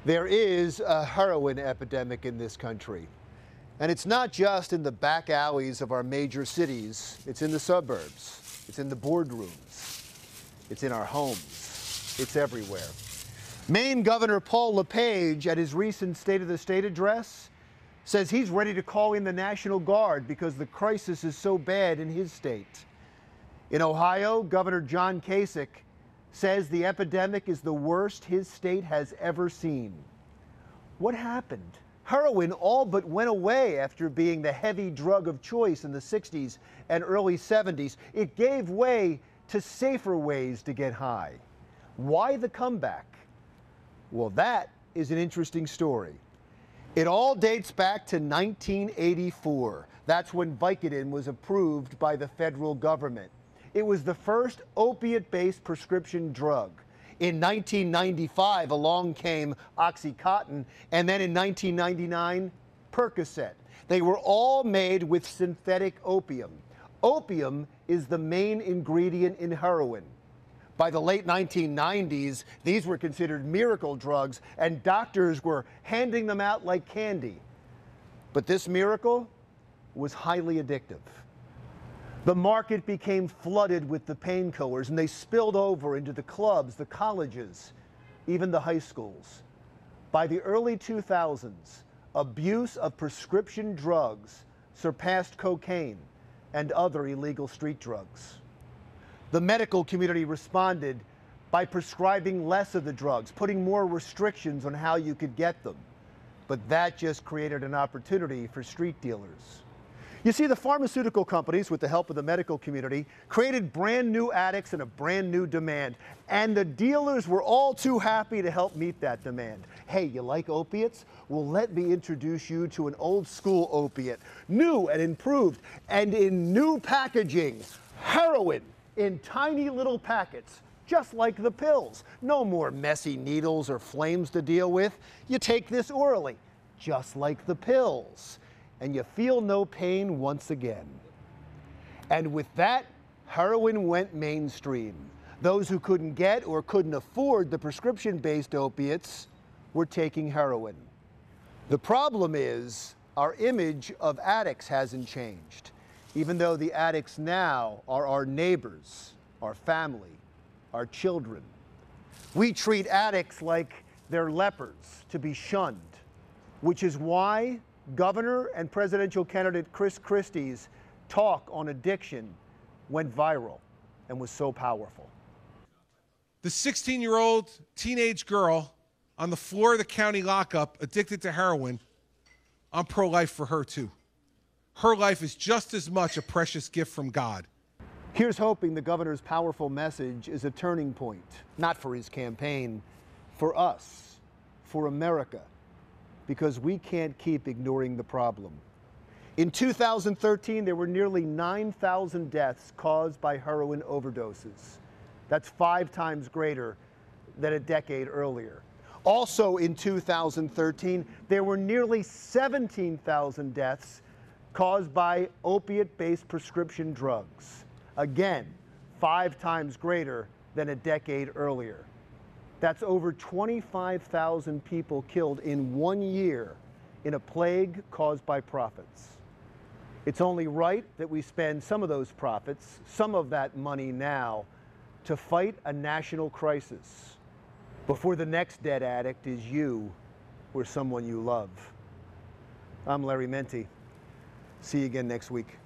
There is a heroin epidemic in this country. And it's not just in the back alleys of our major cities. It's in the suburbs. It's in the boardrooms. It's in our homes. It's everywhere. Maine Governor Paul LePage, at his recent State of the State address, says he's ready to call in the National Guard because the crisis is so bad in his state. In Ohio, Governor John Kasich says the epidemic is the worst his state has ever seen. What happened? Heroin all but went away after being the heavy drug of choice in the 60s and early 70s. It gave way to safer ways to get high. Why the comeback? Well, that is an interesting story. It all dates back to 1984. That's when Vicodin was approved by the federal government. It was the first opiate-based prescription drug. In 1995, along came OxyContin, and then in 1999, Percocet. They were all made with synthetic opium. Opium is the main ingredient in heroin. By the late 1990s, these were considered miracle drugs, and doctors were handing them out like candy. But this miracle was highly addictive. The market became flooded with the painkillers, and they spilled over into the clubs, the colleges, even the high schools. By the early 2000s, abuse of prescription drugs surpassed cocaine and other illegal street drugs. The medical community responded by prescribing less of the drugs, putting more restrictions on how you could get them. But that just created an opportunity for street dealers. You see, the pharmaceutical companies, with the help of the medical community, created brand new addicts and a brand new demand. And the dealers were all too happy to help meet that demand. Hey, you like opiates? Well, let me introduce you to an old school opiate, new and improved, and in new packaging, heroin in tiny little packets, just like the pills. No more messy needles or flames to deal with. You take this orally, just like the pills, and you feel no pain once again. And with that, heroin went mainstream. Those who couldn't get or couldn't afford the prescription-based opiates were taking heroin. The problem is, our image of addicts hasn't changed, even though the addicts now are our neighbors, our family, our children. We treat addicts like they're lepers to be shunned, which is why Governor and presidential candidate Chris Christie's talk on addiction went viral and was so powerful. The 16-year-old teenage girl on the floor of the county lockup addicted to heroin, I'm pro-life for her too. Her life is just as much a precious gift from God. Here's hoping the governor's powerful message is a turning point, not for his campaign, for us, for America, because we can't keep ignoring the problem. In 2013, there were nearly 9,000 deaths caused by heroin overdoses. That's 5 times greater than a decade earlier. Also in 2013, there were nearly 17,000 deaths caused by opiate-based prescription drugs. Again, 5 times greater than a decade earlier. That's over 25,000 people killed in 1 year in a plague caused by profits. It's only right that we spend some of those profits, some of that money now, to fight a national crisis before the next dead addict is you or someone you love. I'm Larry Menti. See you again next week.